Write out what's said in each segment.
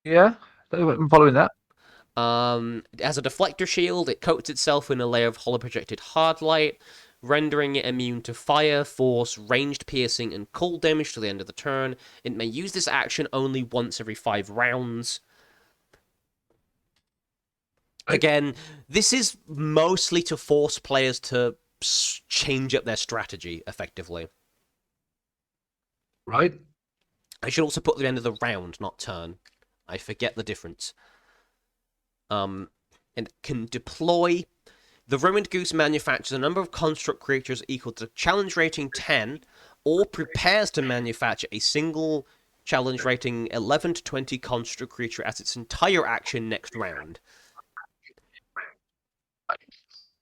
Yeah, I'm following that. It has a deflector shield. It coats itself in a layer of hollow projected hard light, rendering it immune to fire, force, ranged piercing, and cold damage to the end of the turn. It may use this action only once every 5 rounds. Right. Again, this is mostly to force players to change up their strategy effectively. Right. I should also put the end of the round, not turn. I forget the difference. And can deploy. The Ruined Goose manufactures a number of construct creatures equal to challenge rating 10, or prepares to manufacture a single challenge rating 11 to 20 construct creature as its entire action next round.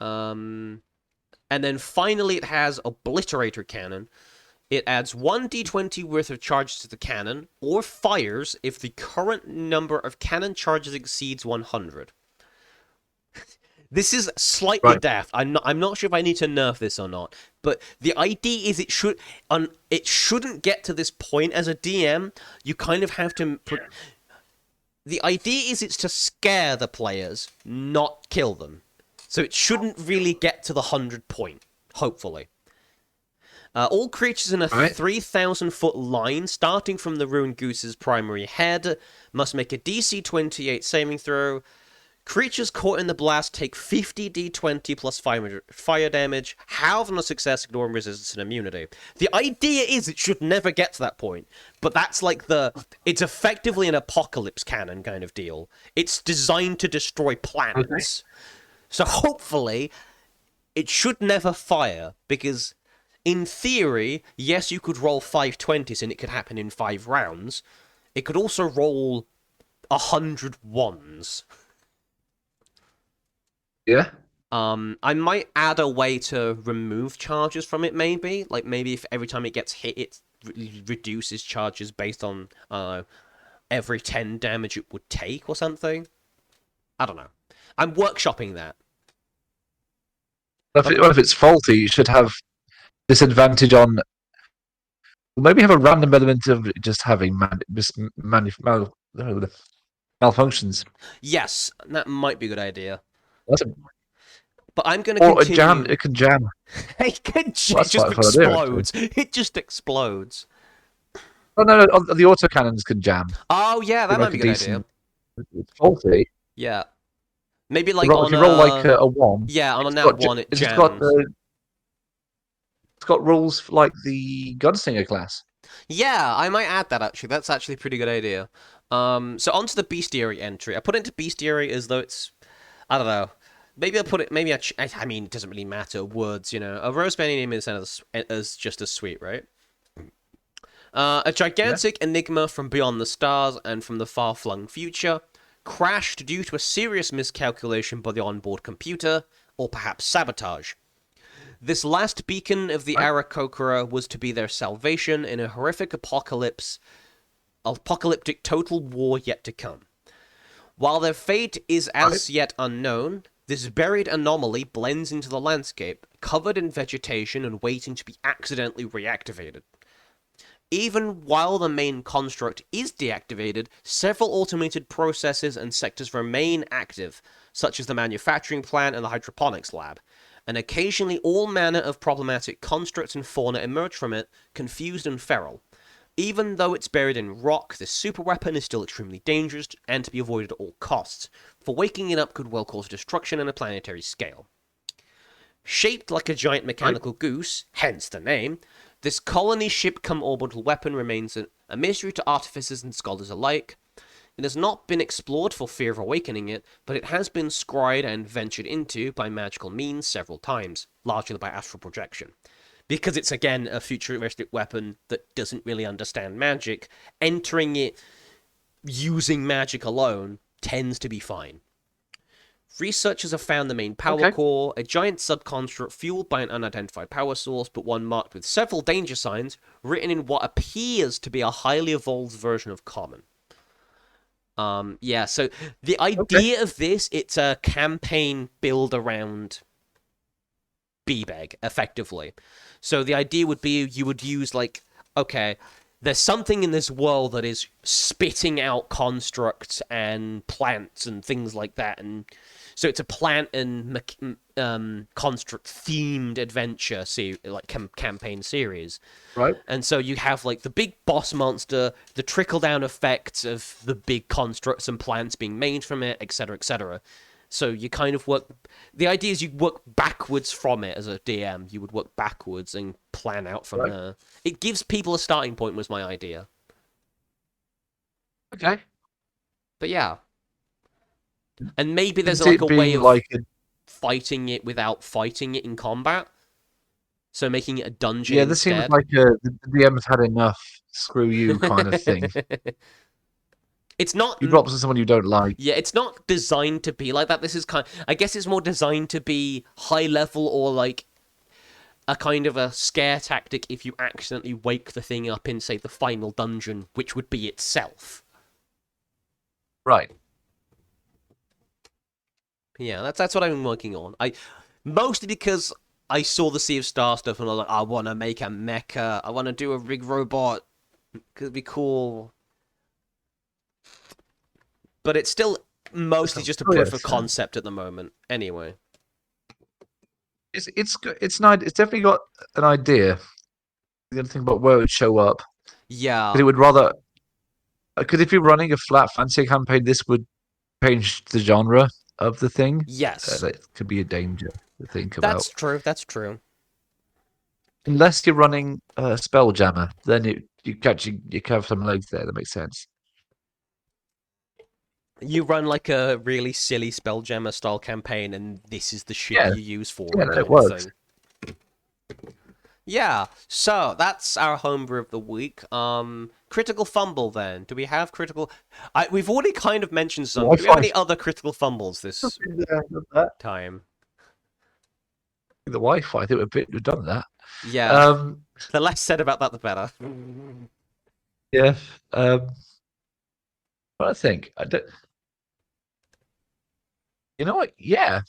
Um, and then finally, it has Obliterator Cannon. It adds 1d20 worth of charges to the cannon, or fires if the current number of cannon charges exceeds 100. This is slightly Right. daft. I'm not sure if I need to nerf this or not, but the idea is it shouldn't get to this point as a DM. You kind of have to the idea is it's to scare the players, not kill them. So it shouldn't really get to the 100 point, hopefully. All creatures in a Right. 3,000-foot line, starting from the Ruined Goose's primary head, must make a DC 28 saving throw. Creatures caught in the blast take 50 d20 plus fire damage, however on a success, ignoring resistance and immunity. The idea is it should never get to that point, but that's like it's effectively an apocalypse cannon kind of deal. It's designed to destroy Okay. planets. So hopefully, it should never fire, because in theory, yes, you could roll 520s and it could happen in 5 rounds. It could also roll 100 ones. Yeah. I might add a way to remove charges from it, maybe. Like, maybe if every time it gets hit, it reduces charges based on every 10 damage it would take or something. I don't know. I'm workshopping that. If But if it's faulty, you should have disadvantage on. Maybe have a random element of just having malfunctions. yes, that might be a good idea. That's a, But I'm going to or a jam. continue. It can jam. Well, It that's quite just a fun idea, actually. explodes. It just explodes. Oh no, no, the autocannons can jam. Oh, yeah, They that might make be a a good idea. decent. It's faulty. Yeah. Maybe You like roll, if on you roll like a. a one, Yeah, on a it's nat got 1, it it's got jams. it's got rules like the Gunslinger class. Yeah, I might add that actually. That's actually a pretty good idea. So onto the bestiary entry. I put it into bestiary as though it's, I don't know. Maybe I'll put it. Maybe I mean, it doesn't really matter. Words, you know. A rose penny name is as just as sweet, right? A Yeah. gigantic enigma from beyond the stars and from the far-flung future crashed due to a serious miscalculation by the onboard computer, or perhaps sabotage. This last beacon of the Right. Aarakocra was to be their salvation in a horrific apocalyptic total war yet to come. While their fate is Right. as yet unknown, this buried anomaly blends into the landscape, covered in vegetation and waiting to be accidentally reactivated. Even while the main construct is deactivated, several automated processes and sectors remain active, such as the manufacturing plant and the hydroponics lab, and occasionally all manner of problematic constructs and fauna emerge from it, confused and feral. Even though it's buried in rock, this superweapon is still extremely dangerous and to be avoided at all costs, for waking it up could well cause destruction on a planetary scale. Shaped like a giant Right. mechanical goose, hence the name, this colony ship come orbital weapon remains a mystery to artificers and scholars alike. It has not been explored for fear of awakening it, but it has been scryed and ventured into by magical means several times, largely by astral projection. Because it's again a futuristic weapon that doesn't really understand magic, entering it using magic alone tends to be fine. Researchers have found the main power Okay. core, a giant subconstruct fueled by an unidentified power source, but one marked with several danger signs, written in what appears to be a highly evolved version of Common. Yeah, so the Okay. idea of this, it's a campaign build around BBEG, effectively. So the idea would be you would use, like, okay, there's something in this world that is spitting out constructs and plants and things like that, and so it's a plant and construct themed adventure campaign series. Right. And so you have like the big boss monster, the trickle down effects of the big constructs and plants being made from it, etc., etc. So you kind of work. The idea is you work backwards from it as a DM. You would work backwards and plan out from Right. there. It gives people a starting point. Was my idea. Okay. But yeah, and maybe Can there's see like it a way being of like a, fighting it without fighting it in combat. So making it a dungeon yeah, this seems instead. like the DM has had enough screw you kind of thing. It's not. You drop to someone you don't like. Yeah, it's not designed to be like that. This is I guess it's more designed to be high level or like a kind of a scare tactic if you accidentally wake the thing up in, say, the final dungeon, which would be itself. Right. Yeah, that's what I've been working on. I mostly because I saw the Sea of Star stuff and I was like, I want to make a mecha. I want to do a rig robot. Could be cool. But it's still mostly just a proof of concept at the moment. Anyway. It's nice. It's definitely got an idea. The other thing about where it would show up, Yeah. because it would rather. Because if you're running a flat fantasy campaign, this would change the genre of the thing. Yes. That could be a danger to think about. That's true. That's true. Unless you're running a Spelljammer, then you have some legs there. That makes sense. You run like a really silly Spelljammer style campaign, and this is the shit Yeah, you use for yeah, it, that kind of works. thing. Yeah, so that's our homebrew of the week. Critical fumble then. Do we have critical? We've already kind of mentioned some. Do we have any other critical fumbles this The time? Wi-Fi. I think we've done that. Yeah, Um, the less said about that, the better. yeah. But I think I don't. You know what? Yeah,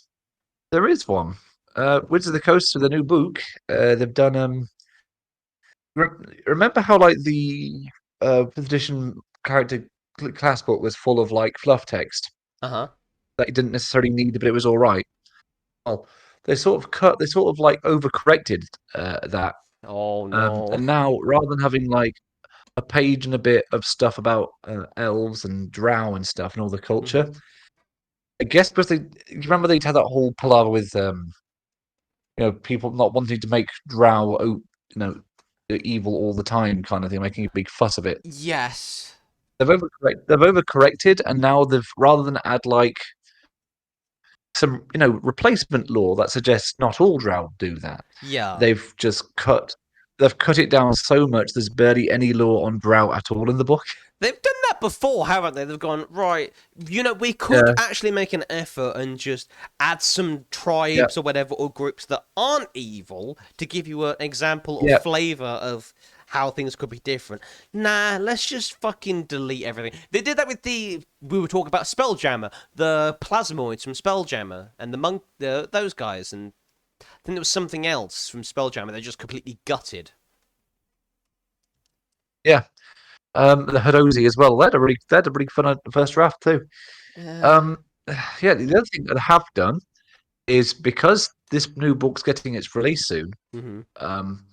there is one. Wizards of the Coast with a new book. They've done. Remember how like the fifth edition character class book was full of like fluff text Uh-huh. that you didn't necessarily need, but it was all right. Well, they sort of like overcorrected that, Oh no. and now rather than having like a page and a bit of stuff about elves and drow and stuff and all the culture, Mhm. I guess because you remember they had that whole palaver with people not wanting to make drow evil all the time kind of thing, making a big fuss of it. Yes. They've overcorrected, and now they've rather than add like some replacement law that suggests not all drow do that. Yeah. They've just cut it down so much. There's barely any law on drow at all in the book. They've done that before, haven't they? They've gone, right, we could Yeah, actually make an effort and just add some yeah, tribes or whatever, or groups that aren't evil to give you an example or yeah, flavor of how things could be different. Nah, let's just fucking delete everything. They did that with we were talking about Spelljammer, the plasmoids from Spelljammer, and those guys, and I think there was something else from Spelljammer they just completely gutted. yeah. The Hadozi as well. They had a really fun first draft too. Uh, Um, yeah, the other thing that I have done is because this new book's getting its release soon. mhm. Um,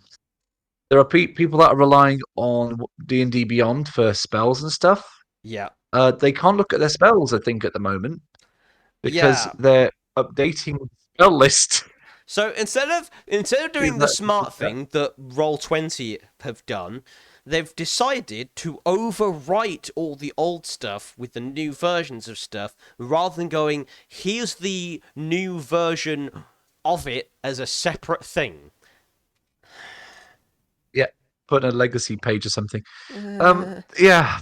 there are people that are relying on D&D Beyond for spells and stuff. Yeah. They can't look at their spells, I think, at the moment because Yeah. they're updating the spell list. So instead of doing the smart thing that Roll20 have done, they've decided to overwrite all the old stuff with the new versions of stuff rather than going, here's the new version of it as a separate thing. Yeah, put in a legacy page or something. Uh, Yeah,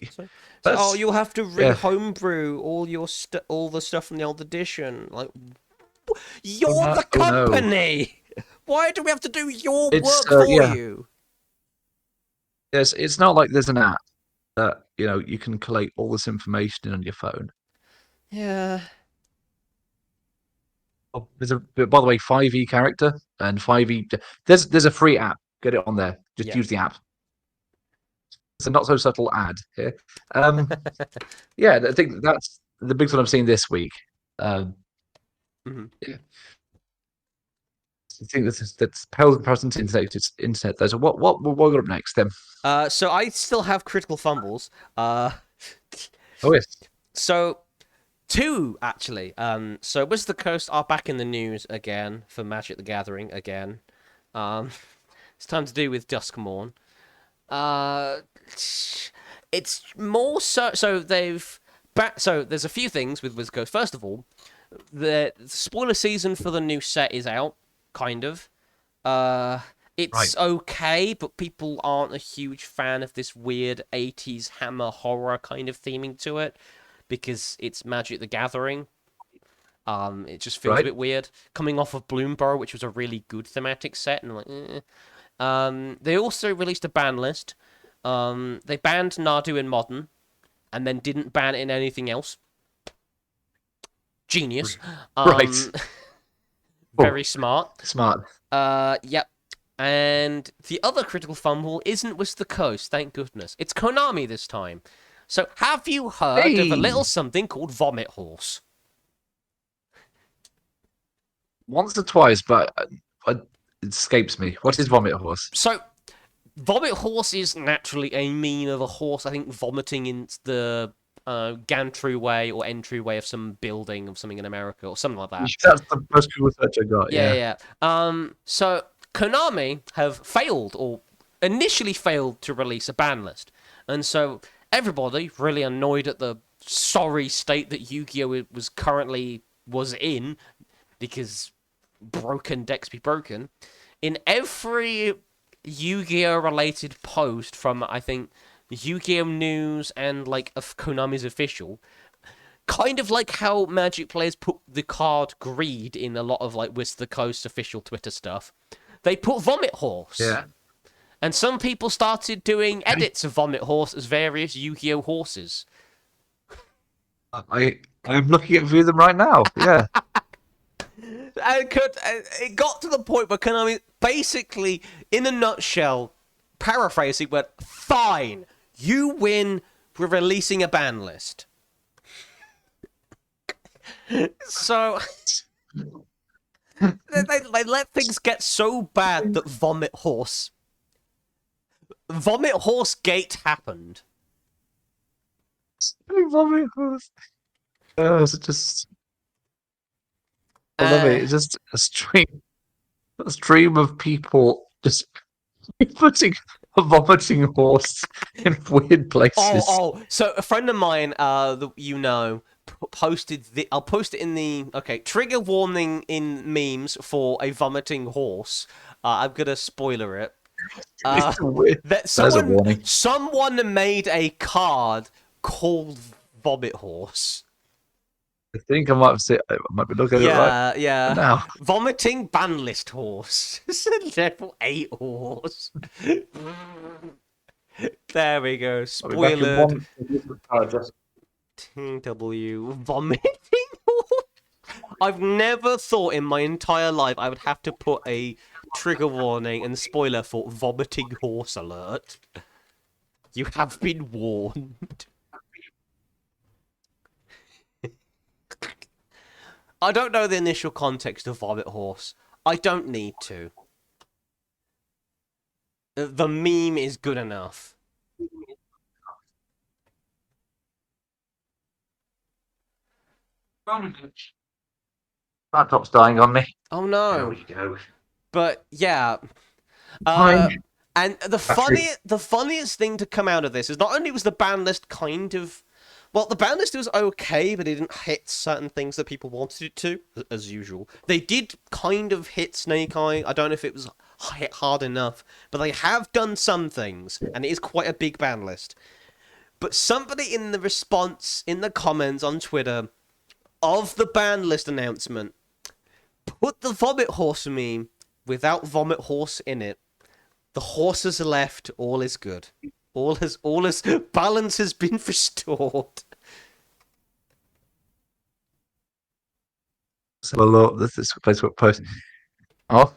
so that's you'll have to yeah. re-homebrew all the stuff from the old edition. Like, Oh you're no, the oh no. company. Why do we have to do your It's work for yeah. you? Yes, it's not like there's an app that you can collate all this information in on your phone. Yeah. Oh, by the way, 5e character and 5e. There's a free app. Get it on there. Just Yeah. use the app. a not so subtle ad here. Yeah, I think that's the biggest one I've seen this week. Mhm. Yeah, I think that's pales in comparison to internet though. So what got up next then? So I still have critical fumbles. Oh yes, So two actually. So Wizards of the Coast are back in the news again for Magic the Gathering again. Um, it's time to do with Duskmorn. Uh, it's more so. So they've So there's a few things with Wizards of the Coast. First of all, the spoiler season for the new set is out, kind of. Uh, right, it's okay, but people aren't a huge fan of this weird 80s hammer horror kind of theming to it because it's Magic the Gathering. It just feels a right. bit weird. Coming off of Bloomborough, which was a really good thematic set, and like, they also released a ban list. They banned Nardu in Modern, and then didn't ban it in anything else. Genius. Right. Oh, Very smart. smart. Yep. And the other critical fumble isn't Wizards of the Coast, thank goodness. It's Konami this time. So, have you heard of a Hey, little something called Vomit Horse? once or twice, but it escapes me. What is Vomit Horse? So, Vomit Horse is naturally a meme of a horse, I think, vomiting into the gantry or entryway of some building of something in America or something like that. That's the most cool research I got. Yeah, Yeah. yeah. So Konami have failed or initially failed to release a ban list, and so everybody really annoyed at the sorry state that Yu-Gi-Oh was in because broken decks be broken. In every Yu-Gi-Oh related post from I think Yu-Gi-Oh News and like of Konami's official, kind of like how Magic players put the card Greed in a lot of like Wizards of the Coast official Twitter stuff. They put Vomit Horse. Yeah. And some people started doing edits of Vomit Horse as various Yu-Gi-Oh horses. I'm looking at a few of them right now. Yeah. It got to the point where Konami basically, in a nutshell, paraphrasing, went, fine, you win, we're releasing a ban list. So they let things get so bad that Vomit Horse Gate happened. Vomit Horse. Oh, it's just I love Uh, it. It's just a stream of people just putting a vomiting horse in weird places. so a friend of mine, that you know, posted I'll post it in the trigger warning in memes for a vomiting horse. I'm gonna spoiler it. It's weird. That There's a warning. someone made a card called Vomit Horse. I think I might be looking at it right Yeah. now. Vomiting ban list horse. It's a level 8 horse. There we go. I'll be back in Spoilered. just TW vomiting horse. I've never thought in my entire life I would have to put a trigger warning and spoiler for vomiting horse alert. You have been warned. I don't know the initial context of Vomit Horse. I don't need to. The meme is good enough. laptop's dying on me. Oh There no. we go. But yeah. Fine. And the funniest thing to come out of this is not only was the ban list kind of, well, the ban list was okay, but it didn't hit certain things that people wanted it to, as usual. They did kind of hit Snake Eye. I don't know if it was hit hard enough, but they have done some things, and it is quite a big ban list. But somebody in the response in the comments on Twitter of the ban list announcement put the Vomit Horse meme without Vomit Horse in it. The horses are left. All is good. All is balance has been restored. So look, this is a Facebook post. Oh.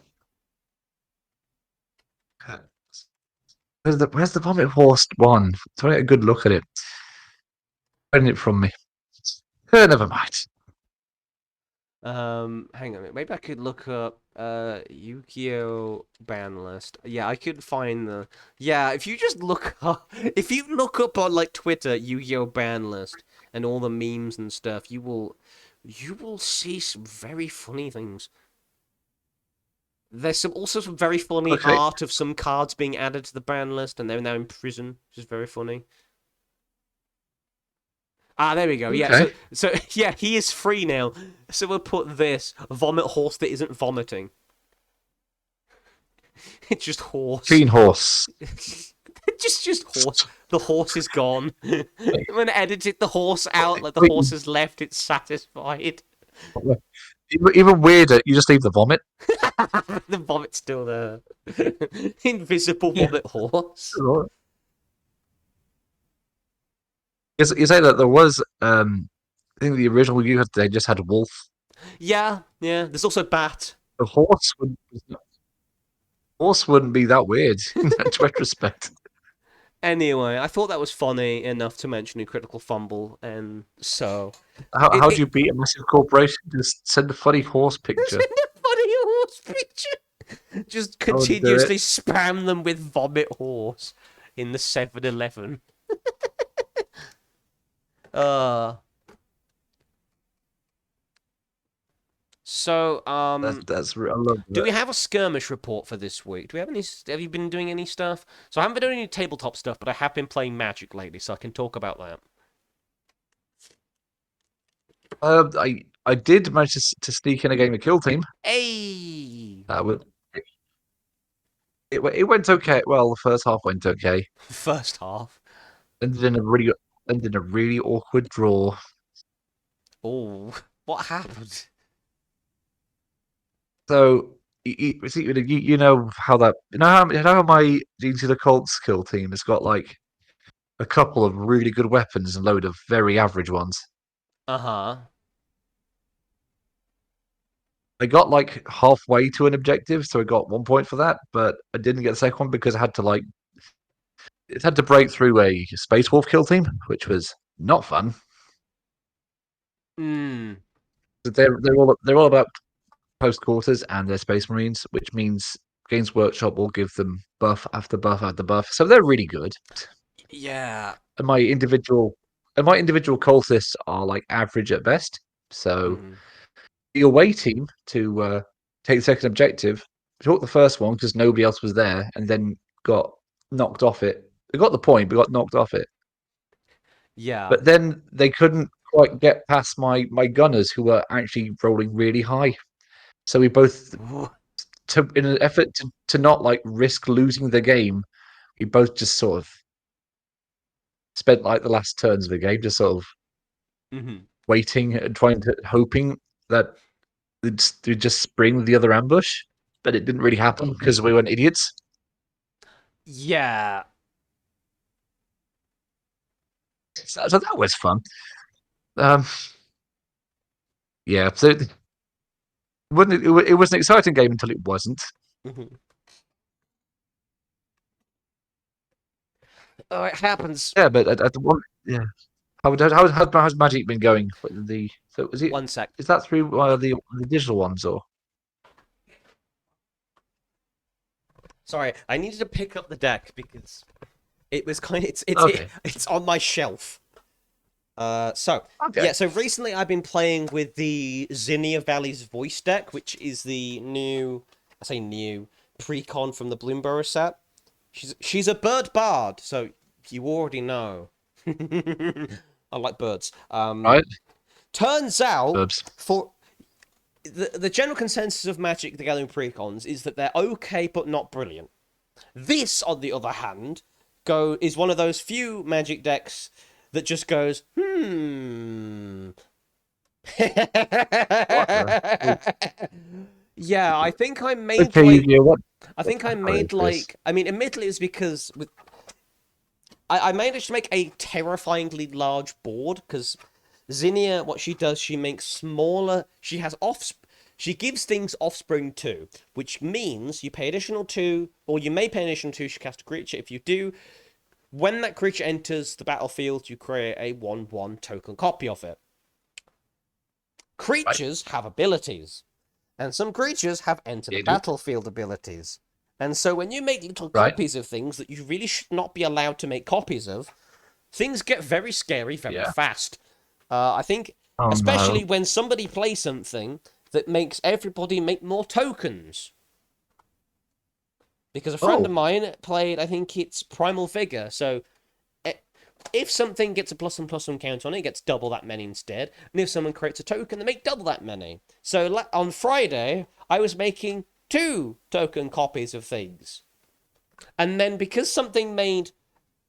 Where's the vomit horse one? So I get a good look at it. Hiding it from me. Never mind. Hang on a minute. Maybe I could look up Yu-Gi-Oh ban list. Yeah, I could find the. Yeah, if you look up on like Twitter Yu-Gi-Oh ban list and all the memes and stuff, you will see some very funny things. There's also some very funny Okay. art of some cards being added to the ban list, and they're now in prison, which is very funny. Ah, there we go. Yeah, Okay. so yeah, he is free now. So we'll put this vomit horse that isn't vomiting. It's just horse. Clean horse. just horse. The horse is gone. Wait, When I edited the horse out, like the wait, horse is left, it's satisfied. even weirder, you just leave the vomit. The vomit's still there. Invisible Yeah. vomit horse. You say that there was, I think the original you had, they just had a wolf. Yeah. There's also bat. The horse wouldn't be that weird in retrospect. Anyway, I thought that was funny enough to mention in Critical Fumble, and so How do you beat a massive corporation? Just send a funny horse picture. Send a funny horse picture. Just I would do continuously it. spam them with vomit horse in the 7-Eleven. Uh. So, I love do we that. have a skirmish report for this week? Do we have any? Have you been doing any stuff? So I haven't been doing any tabletop stuff, but I have been playing Magic lately, so I can talk about that. I did manage to sneak in a game of Kill Team. Hey, Well, it went okay. Well, the first half went okay. first half. Ended in a really awkward draw. Oh, what happened? So you know how that you know how my Into the Colts Kill Team has got like a couple of really good weapons and a load of very average ones. Uh-huh. I got like halfway to an objective, so I got 1 point for that, but I didn't get the second one because I had to break through a Space Wolf kill team, which was not fun. Hmm. They're all about post quarters and they're Space Marines, which means Games Workshop will give them buff after buff after buff, so they're really good. Yeah. And my individual cultists are like average at best. So Hmm. the away team to take the second objective took the first one because nobody else was there, and then got knocked off it. They got the point, but got knocked off it. Yeah. But then they couldn't quite get past my gunners, who were actually rolling really high. So we both, in an effort to not like risk losing the game, we both just sort of spent like the last turns of the game just sort of Hmm. waiting and hoping that they'd just spring the other ambush. But it didn't really happen because we weren't idiots. Yeah. So that was fun. Um, yeah, so it was an exciting game until it wasn't. Hmm. Oh, it happens. Yeah, but at the one, yeah. How's Magic been going? So One sec. is that through the digital ones or? Sorry, I needed to pick up the deck because it was kind of Okay. it's on my shelf. So Okay. yeah, so recently I've been playing with the Zinnia Valley's voice deck, which is the new precon from the Bloomborough set. She's a bird bard, so you already know. I like birds. Right. Turns out Herbs. for the general consensus of Magic the Gathering precons is that they're okay but not brilliant. This, on the other hand, is one of those few Magic decks that just goes, Yeah, I think I made Okay, like yeah. What? I think I What made is this? like I mean, admittedly, it's because I managed to make a terrifyingly large board because Zinnia, what she does, she makes smaller. She gives things offspring too, which means you pay additional 2, or you may pay an additional 2 to cast a creature. If you do, when that creature enters the battlefield, you create a 1/1 token copy of it. Right. Creatures have abilities, and some creatures have enter the They do. battlefield abilities. And so when you make little Right. copies of things that you really should not be allowed to make copies of, things get very scary very Yeah. fast. I think, Oh no. especially when somebody plays something that makes everybody make more tokens. Because a friend of Oh, mine played, I think it's Primal Vigor, so if something gets a +1/+1 count on it, it gets double that many instead. And if someone creates a token, they make double that many. So on Friday, I was making 2 token copies of things. And then because something made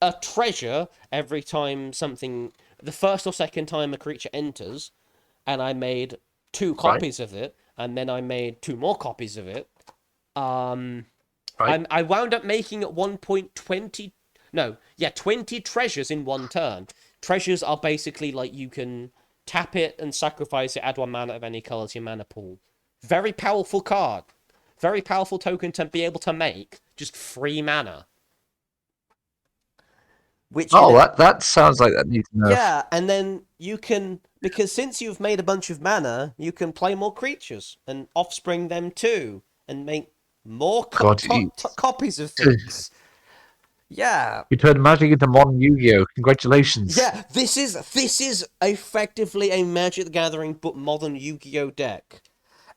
a treasure every time something, the first or second time a creature enters, and I made 2 right. copies of it, and then I made 2 more copies of it. Um, Right. I wound up making at one point 20. No, yeah, 20 treasures in one turn. Treasures are basically like you can tap it and sacrifice it, add 1 mana of any color to your mana pool. Very powerful card. Very powerful token to be able to make. Just free mana. Which in Oh, a, that sounds like that needs nerf. Yeah, and then you can, because since you've made a bunch of mana, you can play more creatures and offspring them too, and make more God, you, copies of things. Yeah, you turned Magic into modern Yu-Gi-Oh! Congratulations. yeah. This is effectively a Magic the Gathering but modern Yu-Gi-Oh deck,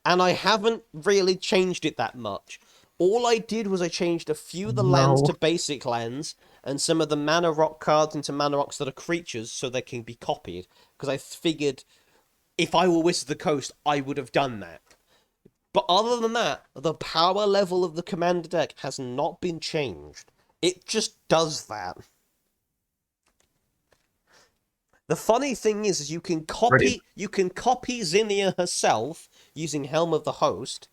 and I haven't really changed it that much. All I did was I changed a few of the lands No. to basic lands and some of the mana rock cards into mana rocks that are creatures so they can be copied. Because I figured if I were Wizard of the Coast, I would have done that. But other than that, the power level of the Commander deck has not been changed. It just does that. The funny thing is Brilliant. you can copy Zinnia herself using Helm of the Host,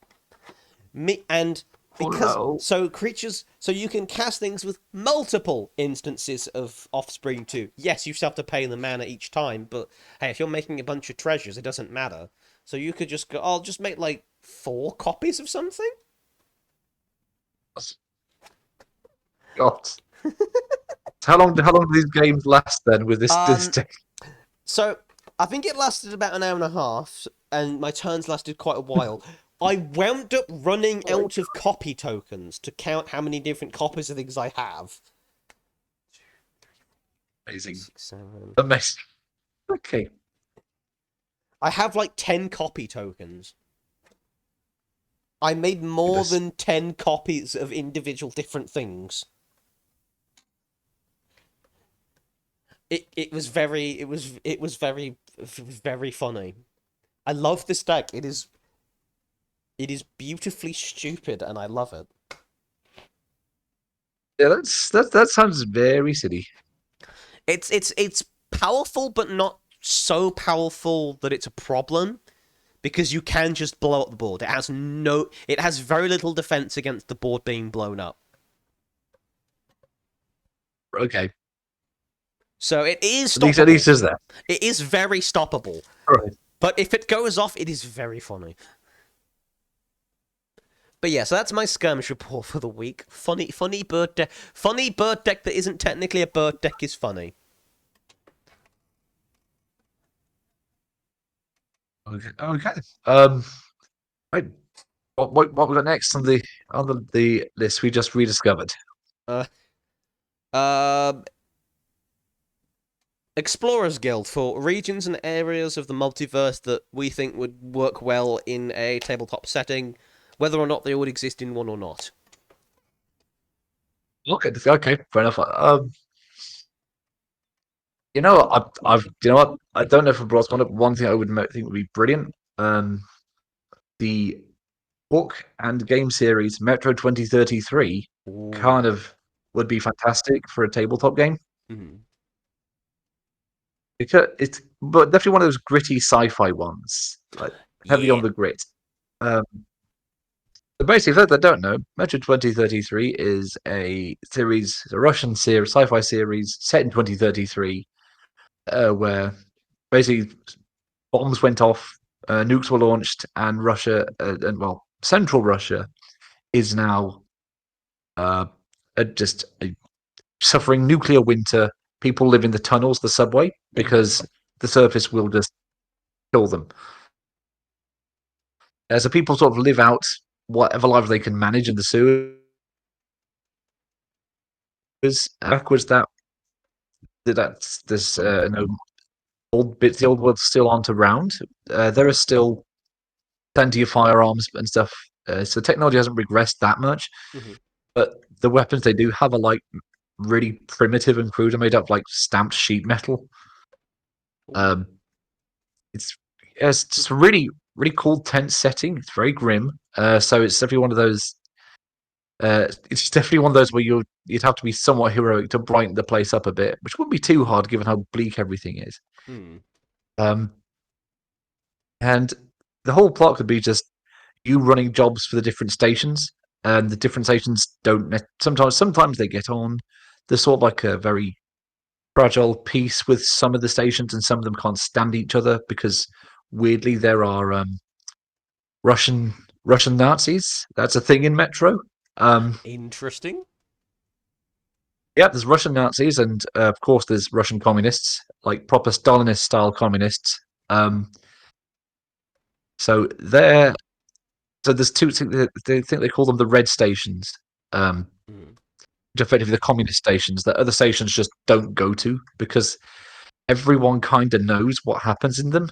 and Oh because no. so you can cast things with multiple instances of offspring too. Yes, you still have to pay the mana each time, but hey, if you're making a bunch of treasures, it doesn't matter. So you could just go, I'll just make like 4 copies of something. God. How long do these games last then with this Um, deck? so I think it lasted about an hour and a half, and my turns lasted quite a while. I wound up running Oh my out of copy tokens to count how many different copies of things I have. Amazing. 6, 7. Amazing. Okay. I have like 10 copy tokens. I made more This. than 10 copies of individual different things. It was very funny. I love this deck. It is beautifully stupid and I love it. Yeah, that sounds very silly. It's powerful but not so powerful that it's a problem because you can just blow up the board. It has very little defense against the board being blown up. Okay. So it is At stoppable. least is that. It is very stoppable. Right. But if it goes off, it is very funny. But yeah, so that's my skirmish report for the week. Funny bird deck. Funny bird deck that isn't technically a bird deck is funny. Okay. Okay. Right. What we got next on the list we just rediscovered? Uh, uh, Explorers Guild for regions and areas of the multiverse that we think would work well in a tabletop setting, whether or not they would exist in one or not. Okay, fair enough. You know what? I don't know if it brought one up. One thing I would think would be brilliant. The book and game series Metro 2033 Ooh. kind of would be fantastic for a tabletop game. Mm-hmm. But definitely one of those gritty sci-fi ones, like heavy Yeah. on the grit. Um, but basically, if they don't know, Metro 2033 is a series, a Russian series, sci-fi series set in 2033, where basically bombs went off nukes were launched, and Russia, and well, central Russia is now just suffering nuclear winter. People live in the tunnels, the subway, Mhm. because the surface will just kill them. So people sort of live out whatever life they can manage in the sewers. Backwards that's this old bits, the old world still aren't around. There are still plenty of firearms and stuff. So technology hasn't regressed that much, Mhm. but the weapons they do have are like really primitive and crude, are made up of like stamped sheet metal. Ooh. Um, it's it's just a really really cool tense setting. It's very grim. So it's definitely one of those. It's definitely one of those where you'd have to be somewhat heroic to brighten the place up a bit, which wouldn't be too hard given how bleak everything is. Hmm. Um, and the whole plot could be just you running jobs for the different stations, and the different stations don't. Sometimes they get on. There's sort of like a very fragile peace with some of the stations, and some of them can't stand each other because weirdly there are Russian Russian Nazis. That's a thing in Metro. Um, Interesting. yeah, there's Russian Nazis, and of course there's Russian communists, like proper Stalinist style communists. Um, so they're so there's two. They think they call them the red stations, um, Mm. which are effectively the communist stations that other stations just don't go to because everyone kind of knows what happens in them,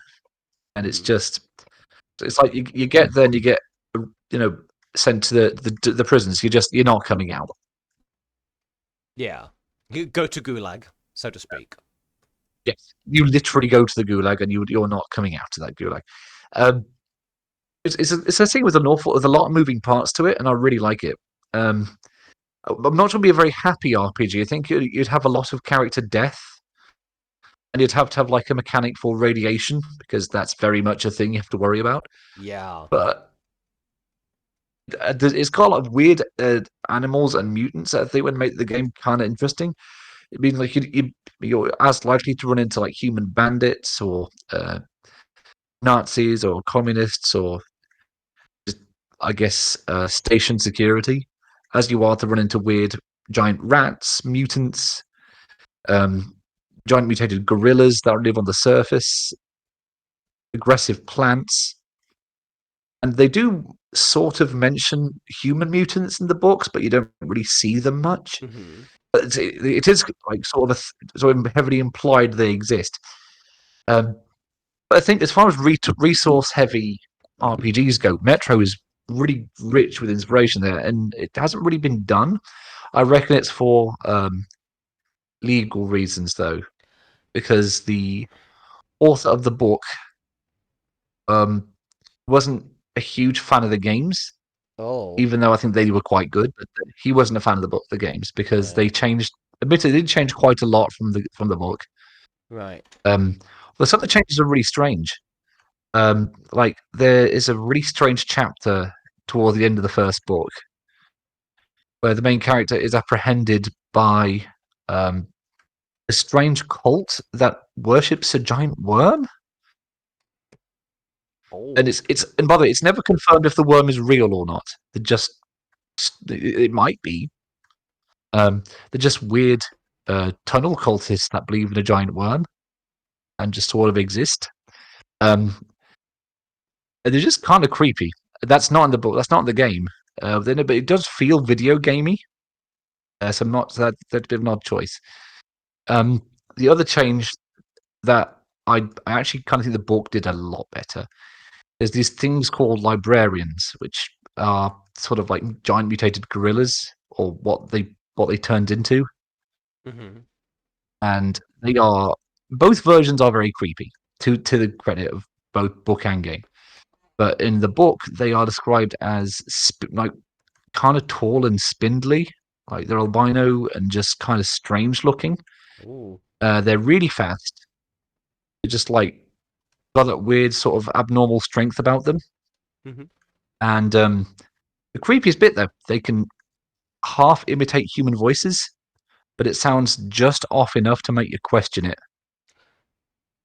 and it's Mhm. just it's like you get there and you get you know sent to the prisons. You're not coming out. Yeah. You go to Gulag, so to speak. Yes, you literally go to the gulag and you're not coming out to that gulag. Um, it's a thing with with a lot of moving parts to it, and I really like it. Um, I'm not going to be a very happy RPG. I think you'd have a lot of character death, and you'd have to have like a mechanic for radiation because that's very much a thing you have to worry about. Yeah. But it's got a lot of weird animals and mutants that I think would make the game kind of interesting. I mean, like you're as likely to run into like human bandits or Nazis or communists or just, I guess, station security, as you are to run into weird giant rats, mutants, um, giant mutated gorillas that live on the surface, aggressive plants. And they do sort of mention human mutants in the books, but you don't really see them much. Mhm. But it is like sort of heavily implied they exist. Um, but I think as far as resource heavy RPGs go, Metro is really rich with inspiration there, and it hasn't really been done. I reckon it's for legal reasons, though, because the author of the book um, wasn't a huge fan of the games, Oh. even though I think they were quite good. But he wasn't a fan of the games because Right. they changed. Admittedly, they did change quite a lot from the book. Right. Um, but some of the changes are really strange. Like there is a really strange chapter toward the end of the first book where the main character is apprehended by um, a strange cult that worships a giant worm. And Oh. it's and by the way, it's never confirmed if the worm is real or not. They just it might be. They're just weird tunnel cultists that believe in a giant worm and just sort of exist. Um, and they're just kind of creepy. That's not in the book. That's not in the game. Then, but it does feel video gamey. So not that's a bit of an odd choice. Um, the other change that I actually kind of think the book did a lot better. There's these things called librarians, which are sort of like giant mutated gorillas, or what they turned into, Mhm. and they are both versions are very creepy to the credit of both book and game. But in the book, they are described as like kind of tall and spindly, like they're albino and just kind of strange looking. Ooh. They're really fast. They're just like got that weird sort of abnormal strength about them. Mhm. And the creepiest bit, though, they can half imitate human voices, but it sounds just off enough to make you question it.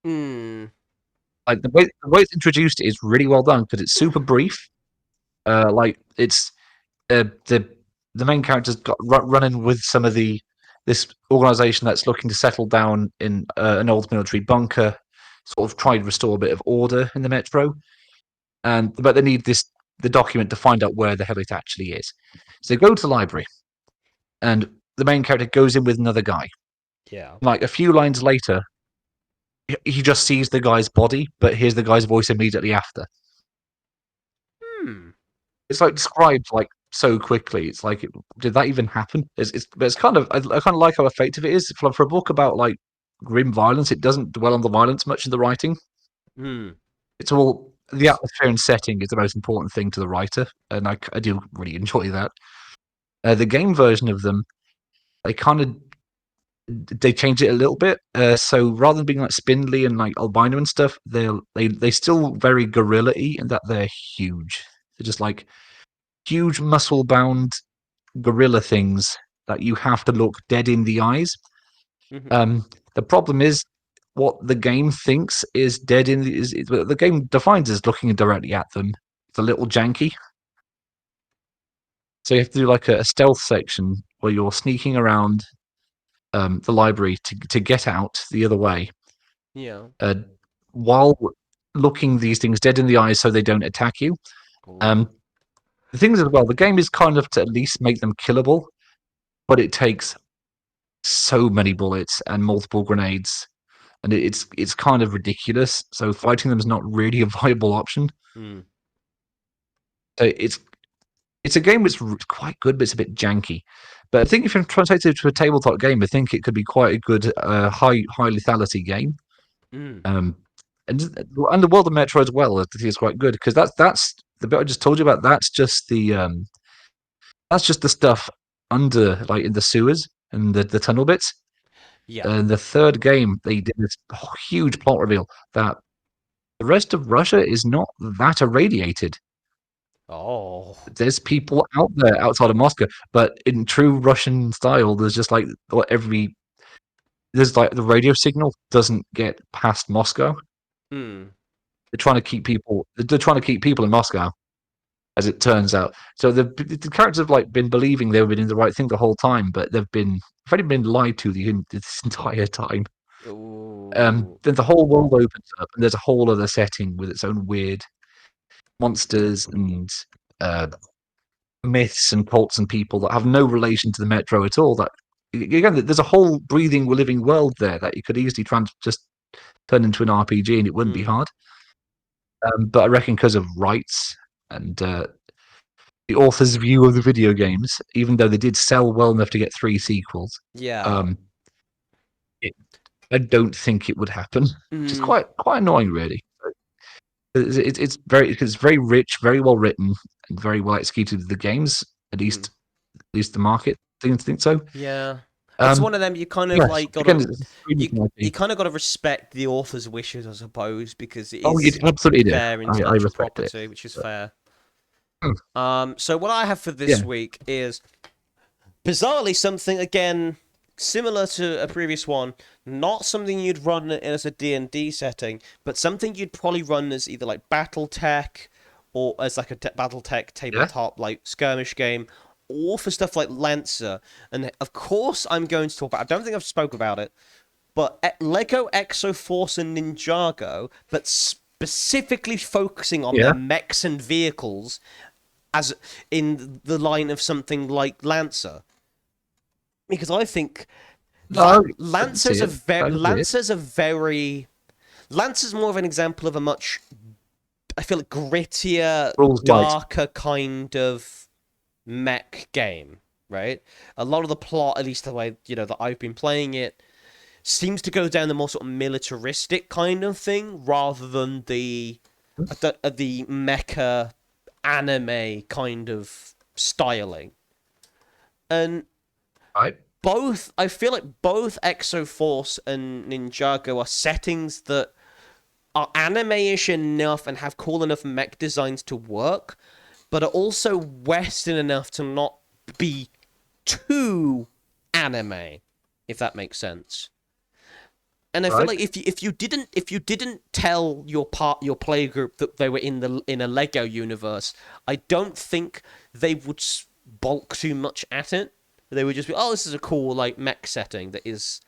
Hmm. Like the way it's introduced is really well done because it's super brief. Like it's the main character's got running with some of this organization that's looking to settle down in an old military bunker, sort of try and restore a bit of order in the metro, and but they need the document to find out where the hell it actually is. So they go to the library, and the main character goes in with another guy. Yeah. Like a few lines later, he just sees the guy's body, but hears the guy's voice immediately after. Hmm. It's like described like so quickly. It's like, did that even happen? It's kind of I kind of like how effective it is for a book about like grim violence. It doesn't dwell on the violence much in the writing. Hmm. It's all the atmosphere and setting is the most important thing to the writer, and I do really enjoy that. The game version of them, they kind of they change it a little bit. So rather than being like spindly and like albino and stuff, they still very gorilla-y in that they're huge. They're just like huge muscle bound gorilla things that you have to look dead in the eyes. Mm-hmm. Um, the problem is what the game thinks is dead in the is the game defines as looking directly at them. It's a little janky, so you have to do like a stealth section where you're sneaking around the library to get out the other way, Yeah. uh, while looking these things dead in the eyes so they don't attack you. Cool. Um, the things as well, the game is kind of to at least make them killable, but it takes so many bullets and multiple grenades, and it's kind of ridiculous. So fighting them is not really a viable option. Hmm. So it's a game that's quite good, but it's a bit janky. But I think if you're trying to take it to a tabletop game, I think it could be quite a good high lethality game. Hmm. Um, and the world of Metro as well, I think is quite good because that's the bit I just told you about. That's just the stuff under like in the sewers and the tunnel bits. Yeah. And the third game, they did this huge plot reveal that the rest of Russia is not that irradiated. Oh. There's people out there outside of Moscow, but in true Russian style, there's just like there's like the radio signal doesn't get past Moscow. Hmm. They're trying to keep people. They're trying to keep people in Moscow, as it turns out. So the characters have like been believing they've been in the right thing the whole time, but they've already been lied to this entire time. Ooh. Then the whole world opens up, and there's a whole other setting with its own weird monsters and uh, myths and cults and people that have no relation to the metro at all. That again, there's a whole breathing, living world there that you could easily just turn into an RPG, and it wouldn't be Hmm. hard. But I reckon because of rights and the author's view of the video games, even though they did sell well enough to get 3 sequels, Yeah. um, it, I don't think it would happen, which is Hmm. quite annoying, really. It's very rich, very well written, and very well executed. The games, Hmm. at least the market seems to think so. Yeah. It's Um, one of them you kind of yes, like again, gotta it's extremely you quality. kind of got to respect the author's wishes, I suppose, because it Oh, you is absolutely do. their I intellectual respect it. property, which is But, fair. hmm, So what I have for yeah, this week is bizarrely something again similar to a previous one, not something you'd run as a D&D setting, but something you'd probably run as either like BattleTech or as like a BattleTech yeah, tabletop like skirmish game, or for stuff like Lancer. And of course, I'm going to talk about. I don't think I've spoke about it, but Lego Exoforce and Ninjago, but specifically focusing on yeah. their mechs and vehicles, as in the line of something like Lancer, because I think No, I can see it. I can see it. Lancer's more of an example of a much, I feel like, grittier, Rules light. darker kind of mech game, right? A lot of the plot, at least the way that I've been playing it, seems to go down the more sort of militaristic kind of thing rather than the mecha anime kind of styling. And Right. I feel like both Exoforce and Ninjago are settings that are anime-ish enough and have cool enough mech designs to work, but are also Western enough to not be too anime, if that makes sense. And I feel right? like if you didn't tell your play group that they were in a Lego universe, I don't think they would bulk too much at it. They would just be, oh, this is a cool like mech setting that is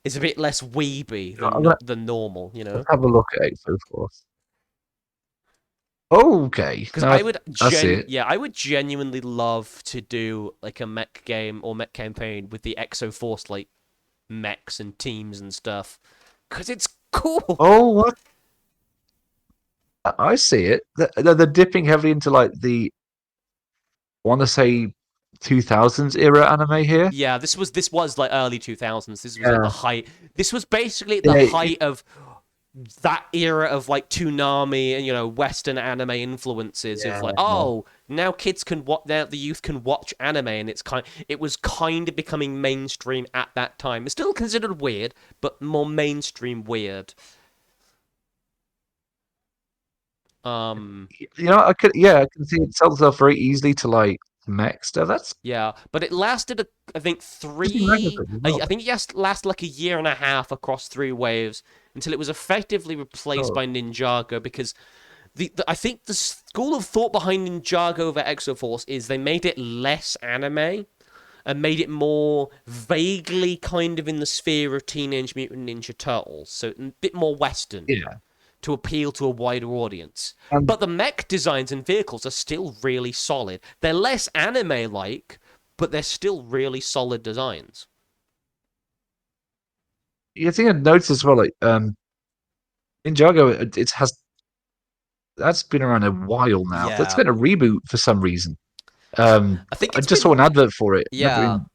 a bit less weeby I'm than gonna than normal, you let's know. have a look at it so forth. Okay, Because now I see it. I would genuinely love to do like a mech game or mech campaign with the Exo Force like mechs and teams and stuff. Because it's cool. Oh, what? I see it. They're dipping heavily into like the I want to say 2000s era anime here. Yeah, this was like early 2000s. This was like the Yeah, height. This was basically the yeah, height of that era of like Toonami and Western anime influences of yeah. like, oh, now kids can watch, now the youth can watch anime, and it was kind of becoming mainstream at that time. It's still considered weird, but more mainstream weird. Um, I can see it sells itself very easily to like mech stuff. That's yeah, but it lasted, I think, using magazine as well. I think it just lasted like a year and a half across three waves until it was effectively replaced Oh, by Ninjago because I think the school of thought behind Ninjago over Exoforce is they made it less anime and made it more vaguely kind of in the sphere of Teenage Mutant Ninja Turtles, so a bit more Western yeah. to appeal to a wider audience. And But the mech designs and vehicles are still really solid. They're less anime like, but they're still really solid designs. you think I noticed as well, like Ninjago, it has that's been around a while now. That's Yeah. got a reboot for some reason. Um, I think I it's just saw been an advert for it. Never yeah. even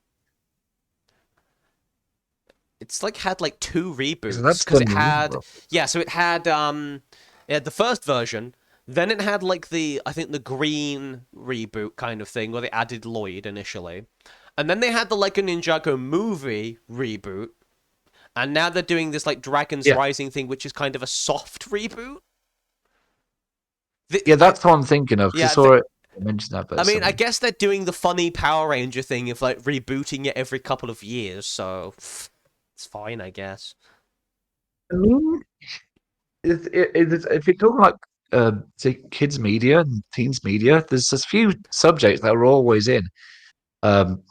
It's like had like two so reboots that's because done it had well. so it had the first version, then it had like the I think the green reboot kind of thing where they added Lloyd initially. And then they had the like a Ninjago movie reboot, and now they're doing this like Dragons Yeah, Rising thing, which is kind of a soft reboot. yeah, I that's what I'm thinking of because I yeah, saw it. I mentioned that, I but mean, I somewhere. guess they're doing the funny Power Ranger thing of like rebooting it every couple of years, so it's fine, I guess. I mean, if you're talking like say kids media and teens media, there's a few subjects that are always in.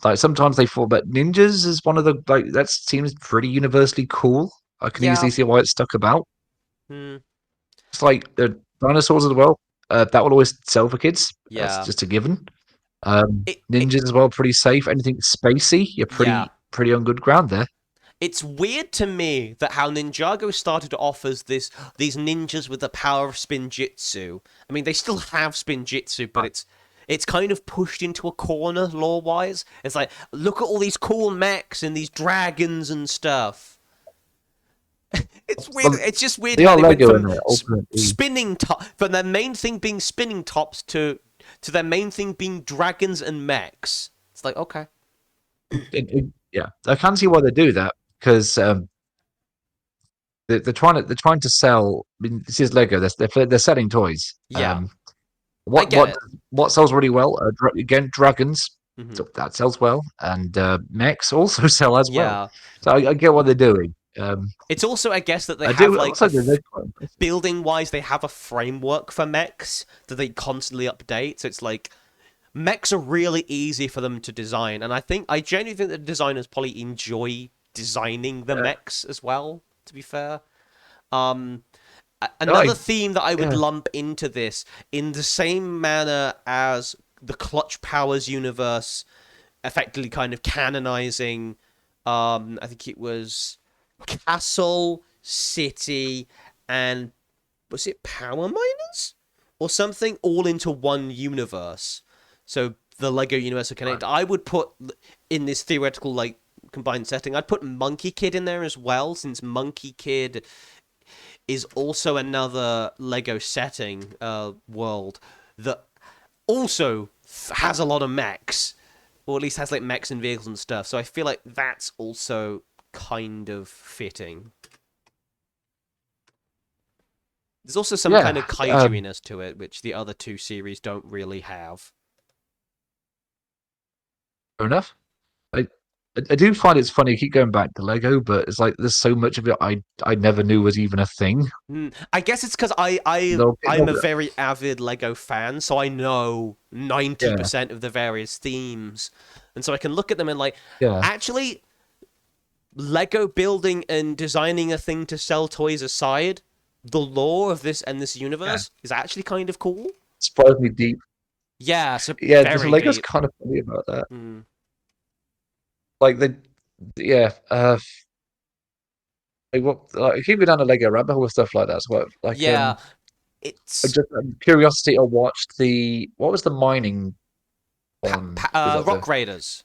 Like sometimes they fall, but ninjas is one of the like that seems pretty universally cool. I can Yeah. easily see why it's stuck about. Hmm. It's like the dinosaurs as well. That will always sell for kids. That's Yeah. just a given. It Ninjas as well, pretty safe. Anything spacey, you're yeah. pretty on good ground there. It's weird to me that how Ninjago started to offer these ninjas with the power of spinjitzu. I mean, they still have spinjitzu, but it's kind of pushed into a corner lore wise. It's like, look at all these cool mechs and these dragons and stuff. It's weird. Well, It's just weird they how are they went Lego in from there ultimately. spinning top from their main thing being spinning tops to their main thing being dragons and mechs. It's like, okay. Yeah, I can see why they do that because they're trying to sell. I mean, this is Lego. They're selling toys. Yeah, I What get what it. what sells really well? Again, dragons. Hmm. So that sells well, and mechs also sell as well. Yeah. So I get what they're doing. It's also, I guess, that they I have do like also they're quite impressive. building wise, they have a framework for mechs that they constantly update. So it's like mechs are really easy for them to design, and I genuinely think that designers probably enjoy designing the Yeah. mechs as well. To be fair, um, another I theme that I would yeah. lump into this in the same manner as the Clutch Powers universe, effectively kind of canonizing. I think it was Castle, City, and was it Power Miners or something, all into one universe. So the Lego universe are connected. I would put in this theoretical like combined setting. I'd put Monkey Kid in there as well, since Monkey Kid is also another Lego setting world that also has a lot of mechs, or at least has like mechs and vehicles and stuff. So I feel like that's also kind of fitting. There's also some kind Yeah. of kaiju-iness to it, which the other two series don't really have. Fair enough. I do find it's funny. I keep going back to Lego, but it's like there's so much of it I never knew was even a thing. I guess it's because I'm a They'll- very avid Lego fan, so I know yeah, 90% of the various themes, and so I can look at them and like, yeah, actually, Lego building and designing a thing to sell toys aside, the lore of this yeah. universe is actually kind of cool. Surprisingly deep. Yeah, so Yeah, the very Lego's deep. kind of funny about that. Mm. Like yeah. Like what? Like, keep it down to Lego rabbit hole with stuff like that. So what, like Yeah, I it's just curiosity. I watched the what was the mining one with like the Rock Raiders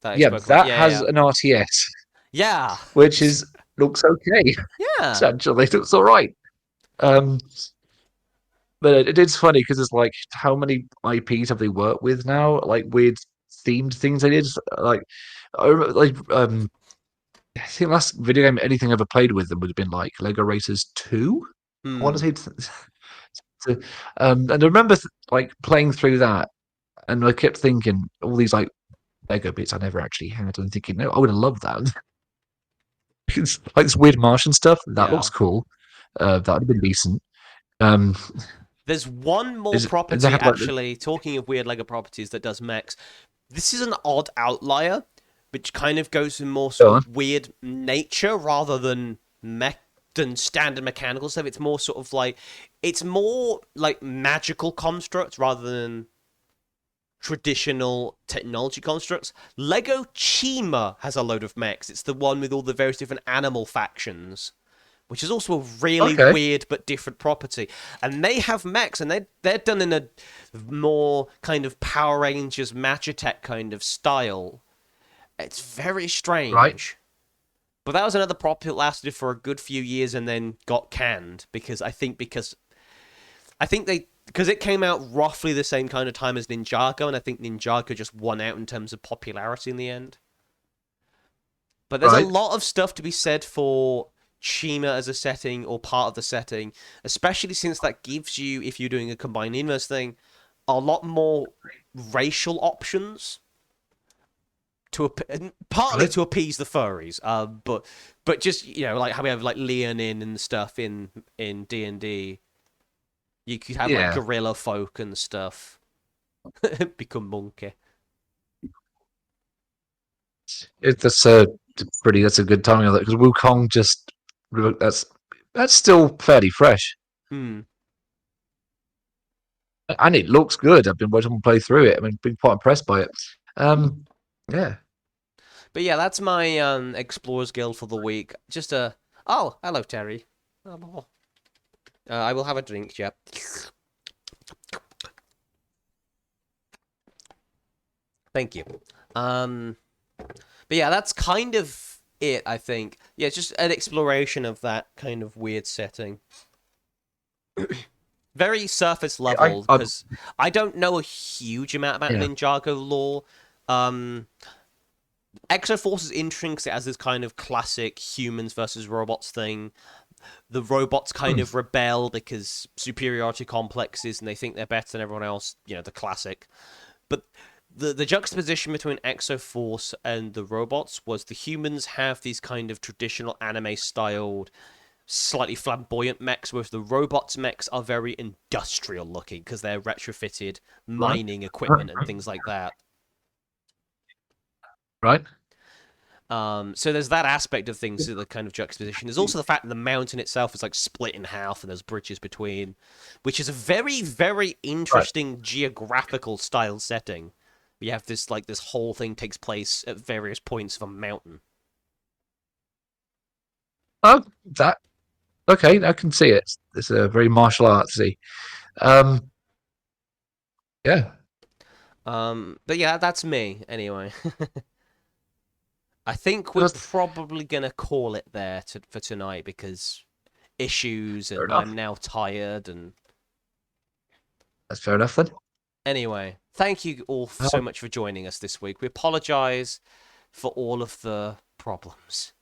that I yeah spoke about. that Yeah, has yeah, an RTS yeah, which is looks okay. It's yeah. actually looks all right. Um, but it's funny because it's like how many IPs have they worked with now? Like weird themed things they did. Like I remember, I think last video game anything I ever played with them would have been like Lego Racers 2. I want Hmm. to say, and I remember like playing through that, and I kept thinking all these like Lego bits I never actually had, and thinking, no, I would have loved that. It's like this weird Martian stuff that looks Yeah. cool. That would have been decent. Um, There's one more is it, they property have like actually. Talking of weird Lego properties that does mechs, this is an odd outlier, which kind of goes in more go sort on. of weird nature rather than mech than standard mechanical stuff. It's more sort of like it's more like magical constructs rather than traditional technology constructs. Lego Chima has a load of mechs. It's the one with all the various different animal factions, which is also a really Okay, weird but different property. And they have mechs, and they're done in a more kind of Power Rangers Magitech kind of style. It's very right. strange. But that was another prop that lasted for a good few years and then got canned because I think they because it came out roughly the same kind of time as Ninjago, and I think Ninjago just won out in terms of popularity in the end. But there's a Right. lot of stuff to be said for Chima as a setting or part of the setting, especially since that gives you, if you're doing a combined inverse thing, a lot more racial options partly Right. to appease the furries, but just like how we have like Leonin and stuff in D&D. You could have like Yeah. gorilla folk and stuff become monkey. That's pretty. That's a good timing of that because Wukong just that's that's still fairly fresh Hmm. and it looks good. I've been watching them play through it. I mean, been quite impressed by it. Yeah. But yeah, that's my Explorers Guild for the week. Just a oh, hello Terry. I will have a drink. Yep. Thank you. Um, but yeah, that's kind of it. I think. Yeah, it's just an exploration of that kind of weird setting. Very surface level I because I don't know a huge amount about yeah. Ninjago lore. Um, Exoforce is interesting because it has this kind of classic humans versus robots thing. The robots kind Hmm. of rebel because superiority complexes and they think they're better than everyone else. The classic. But the juxtaposition between Exoforce and the robots was the humans have these kind of traditional anime styled, slightly flamboyant mechs, whereas the robots' mechs are very industrial looking because they're retrofitted Right. mining equipment and things like that. Right. So there's that aspect of things to the kind of juxtaposition. There's also the fact that the mountain itself is like split in half and there's bridges between, which is a very, very Right. interesting geographical style setting. We have this whole thing takes place at various points of a mountain. Oh, that okay. I can see it. It's a very martial artsy. Um, yeah. But yeah, that's me anyway. I think we're That's probably gonna call it there for tonight because issues fair and I'm enough. now tired and That's fair enough then. anyway, thank you all so Um, much for joining us this week. We apologize for all of the problems.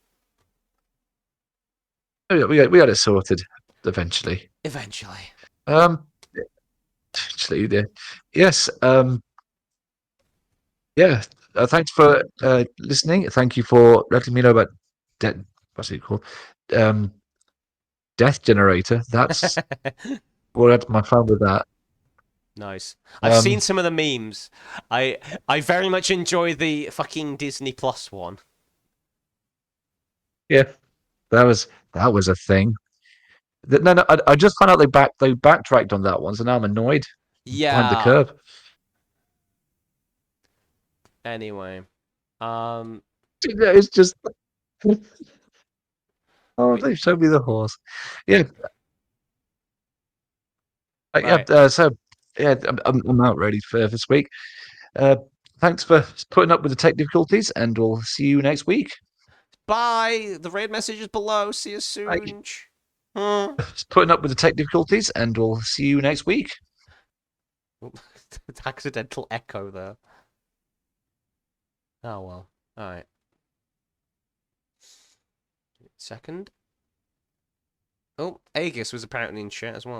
we got it sorted eventually. Eventually. Um, Actually, yeah. Yes. Yeah. thanks for listening. Thank you for letting me know about what's it called? Um, Death Generator. That's what had my fun with that. Nice. I've seen Um, some of the memes. I very much enjoy the fucking Disney Plus one. yeah, that was a thing. No, no, I just found out they backtracked on that one, so now I'm annoyed. Behind the Yeah. curve. Anyway, um, It's just oh, we they showed me the horse. Yeah, yeah. right. So yeah, I'm out ready for this week. Uh, thanks for putting up with the tech difficulties, and we'll see you next week. Bye. The raid message is below. See you Bye. soon. Huh? Putting up with the tech difficulties, and we'll see you next week. Accidental echo there. Oh well. All right. Second. Oh, Aegis was apparently in chat as well.